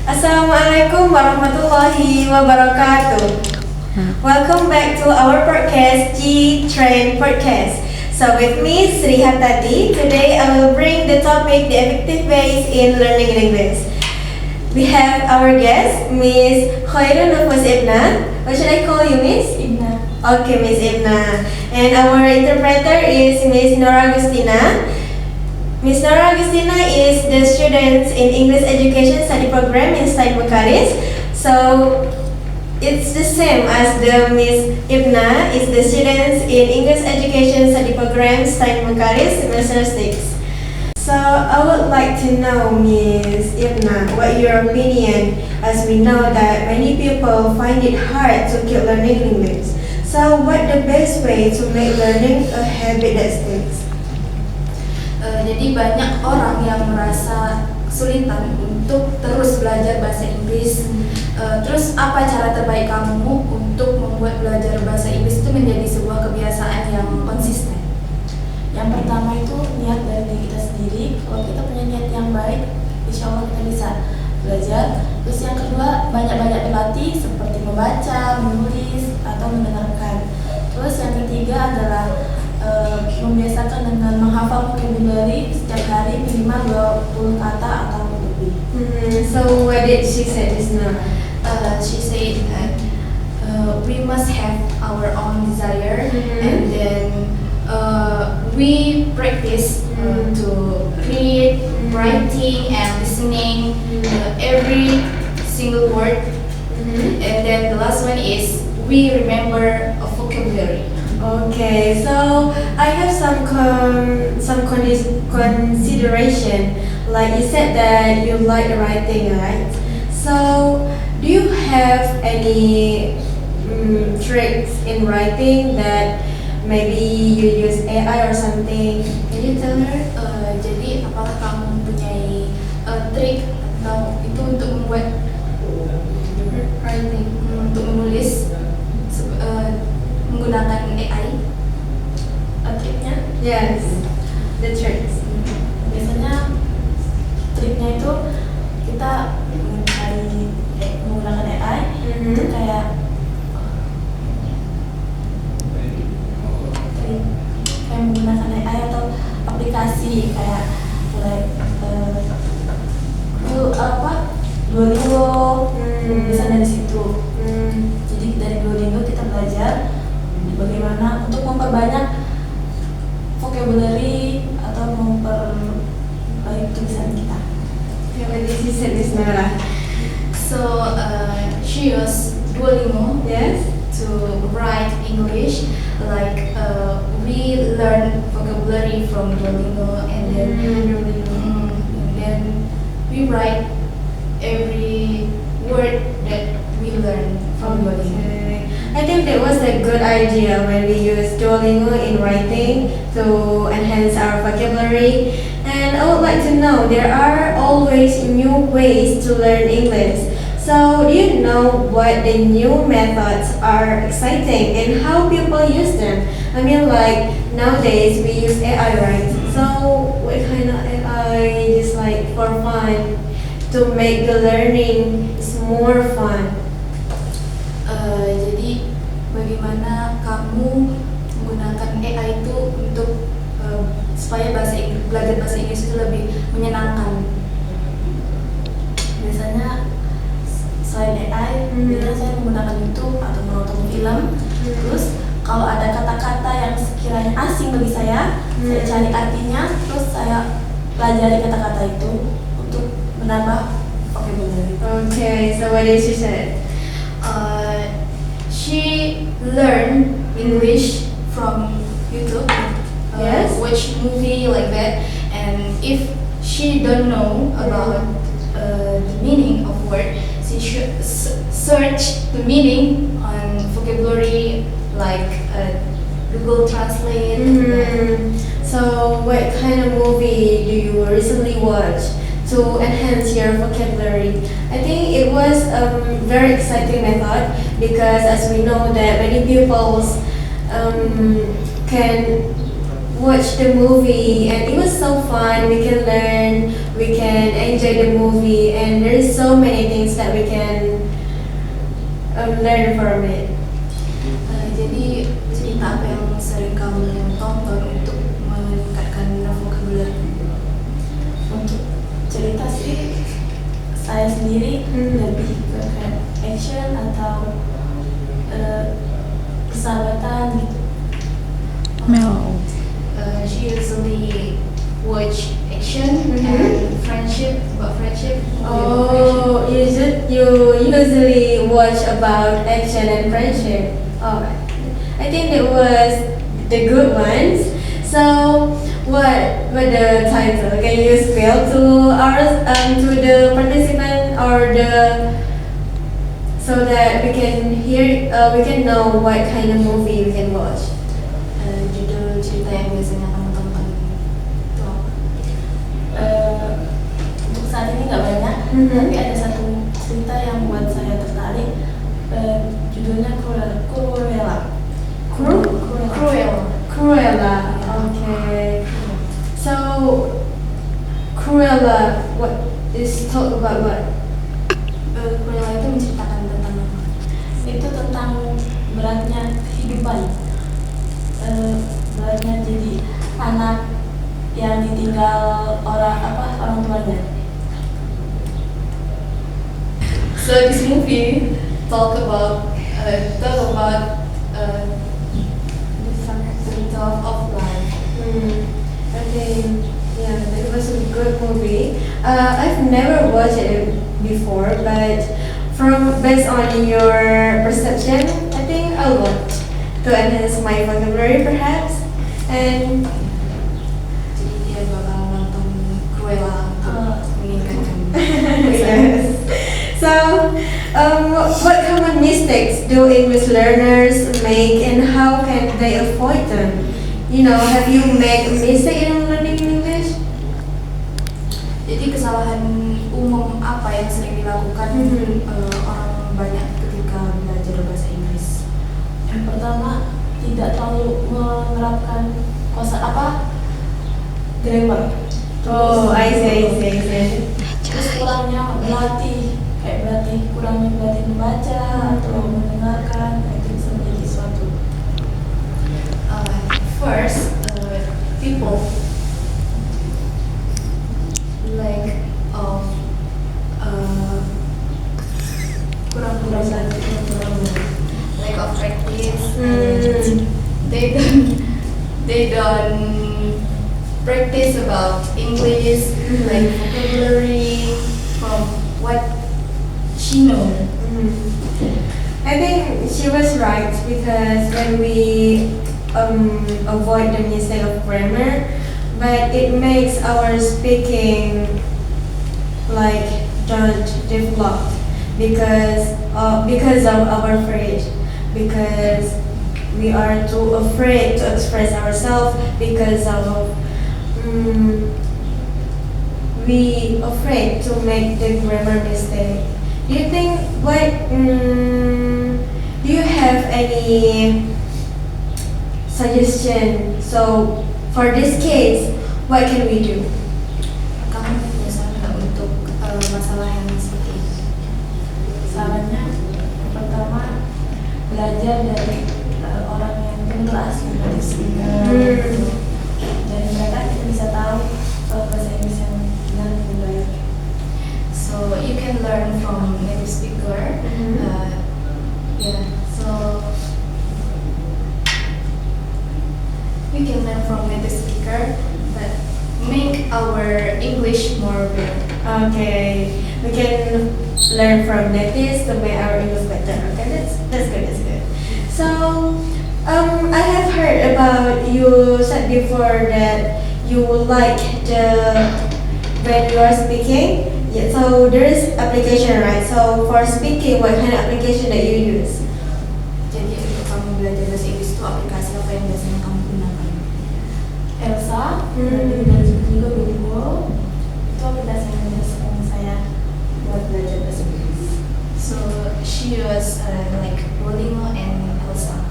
Assalamualaikum warahmatullahi wabarakatuh. Welcome back to our podcast, G Train Podcast. So with me, Sri Hatati, today I will bring the topic, the effective ways in learning English. We have our guest, Miss Khairun Nufus Ibna. What should I call you, Miss? Ibna. Okay, Miss Ibna. And our interpreter is Miss Nora Agustina. Miss Nora Agustina is the students in English Education Study Program in Said Makaris. So it's the same as the Miss Ibna is the students in English Education Study Program Said Makaris semester 6. So I would like to know, Miss Ibna, what your opinion, as we know that many people find it hard to keep learning English. So what the best way to make learning a habit that sticks? Jadi banyak orang yang merasa kesulitan untuk terus belajar bahasa Inggris. Terus apa cara terbaik kamu untuk membuat belajar bahasa Inggris itu menjadi sebuah kebiasaan yang konsisten? Yang pertama itu niat dari diri kita sendiri. Kalau kita punya niat yang baik, insya Allah kita bisa belajar. Terus yang kedua, banyak-banyak berlatih seperti membaca, menulis, atau mendengarkan. Terus yang ketiga adalah membiasakan dengan menghafal vocabulary setiap hari minimal 20 kata atau lebih. So what did she say just now? She said that we must have our own desire, and then we practice to read, writing, and listening every single word. And then the last one is we remember a vocabulary. Okay, so I have some consideration. Like you said that you like writing, right? So do you have any tricks in writing that maybe you use AI or something? Can you tell her? Jadi apakah kamu mempunyai trik atau itu untuk membuat writing, untuk menulis menggunakan AI? Triknya? Yes, the tricks. Biasanya triknya itu kita menggunakan AI itu kayak menggunakan AI atau aplikasi kayak Duolingo, bisa dari situ. Jadi dari Duolingo kita belajar bagaimana untuk memperbanyak vocabulary atau memperbaiki tulisan kita. Yeah, what did she say, Miss Nora? So she used Duolingo, Yes. to write English. Like we learn vocabulary from Duolingo, and then we write every word that we learn from Duolingo. Okay. I think that was a good idea when we use Duolingo in writing to enhance our vocabulary. And I would like to know, there are always new ways to learn English. So do you know what the new methods are exciting and how people use them? I mean, like nowadays we use AI, right? So what kind of AI is like for fun to make the learning is more fun? Jadi bagaimana kamu menggunakan AI itu untuk supaya belajar bahasa Inggris itu lebih menyenangkan? Biasanya selain AI, biasanya saya menggunakan YouTube atau menonton film. Terus kalau ada kata-kata yang sekiranya asing bagi saya cari artinya, terus saya pelajari kata-kata itu untuk menambah vocabulary. Okay, so what did she say? She learned English from YouTube, Yes. watch movie like that, and if she don't know about the meaning of word, she should search the meaning on vocabulary like Google Translate. So what kind of movie do you recently watch to enhance your vocabulary? I think it was a very exciting method because as we know that many pupils can watch the movie, and it was so fun. We can learn, we can enjoy the movie, and there's so many things that we can learn from it. Jadi cerita apa yang sering kamu tonton untuk meningkatkan vocabulary? Untuk cerita sih saya sendiri lebih ke kayak action atau persahabatan gitu. She usually watch action and friendship, about friendship. Oh, you usually watch about action and friendship. Oh, I think that was the good ones. So, what the title? Can you spell to to the participant or so that we can hear, we can know what kind of movie we can watch. Judul cerita yang biasanya kamu tonton itu apa? Untuk saat ini nggak banyak, tapi ada satu cerita yang buat saya tertarik. Judulnya Cruella. Cruella. Okay. So, Cruella, what is talk about what? Cruella itu menceritakan tentang apa? Itu tentang beratnya kehidupan. Beratnya jadi anak yang ditinggal orang tuanya. So this movie talk about the thought of life. Okay, yeah, it was a good movie. I've never watched it before, but based on your perception, I think I'll watch to enhance my vocabulary perhaps. And Jadi dia bakal nonton Cruella untuk meningkatkan. yes. So, what common mistakes do English learners make, and how can they avoid them? Have you made a mistake in learning English? Jadi kesalahan umum apa yang sering dilakukan orang banyak ketika belajar bahasa Inggris? Yang pertama, tidak terlalu menerapkan grammar. Oh, I see. Terus kurangnya kurangnya berlatih membaca atau mendengarkan, itu bisa menjadi suatu. First, people lack of kurang lack of practice. Mm. They don't practice about English, like vocabulary from what she know. I think she was right, because when we avoid the mistake of grammar, but it makes our speaking don't develop because of our fear, because we are too afraid to express ourselves, because of we afraid to make the grammar mistake. Do you think do you have any suggestion? So for this case, what can we do? Kamu punya saran nggak untuk masalah yang seperti ini? Sarannya, yang pertama, belajar dari orang yang benar asli dari speaker. Dari mereka kita bisa tahu bahasa Inggris yang benar dan baik. So you can learn from native speaker. So we can learn from native speaker, but make our English more better. Okay, we can learn from natives to make our English better. Okay, that's good. So, I have heard about you said before that you like when you are speaking. Yeah, so there is application, right? So for speaking, what kind of application that you use? Jadi untuk kamu belajar bahasa Inggris itu aplikasi apa yang biasanya kamu gunakan? Elsa, dari juga Duolingo, itu aplikasi yang saya buat belajar bahasa Inggris. So she was like Duolingo and Elsa.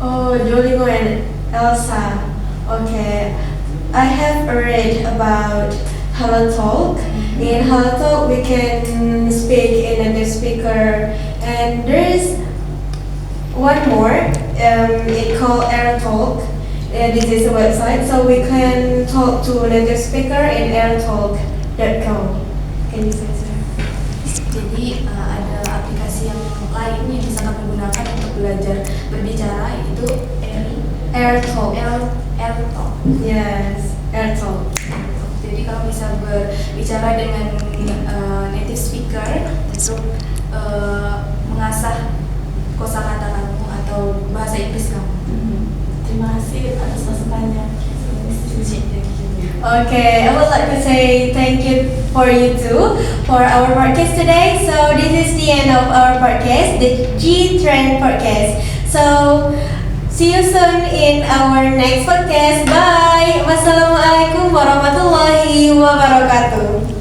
Oh, Duolingo and Elsa. Okay, I have read about Hello Talk. In Hello Talk, we can speak in a native speaker, and there is one more. It called Air Talk. This is a website, so we can talk to native speaker in airtalk.com. Can you say so? Jadi ada aplikasi yang lain yang bisa kamu gunakan untuk belajar berbicara, yaitu AirTalk. AirTalk. Yes, AirTalk. Jadi kamu bisa berbicara dengan native speaker untuk mengasah kosakata kamu atau bahasa Inggris kamu. Terima kasih atas masukannya. Okay, I would like to say thank you for you too for our podcast today. So this is the end of our podcast, the G Trend podcast. So see you soon in our next podcast. Bye. Wassalamualaikum warahmatullahi wabarakatuh.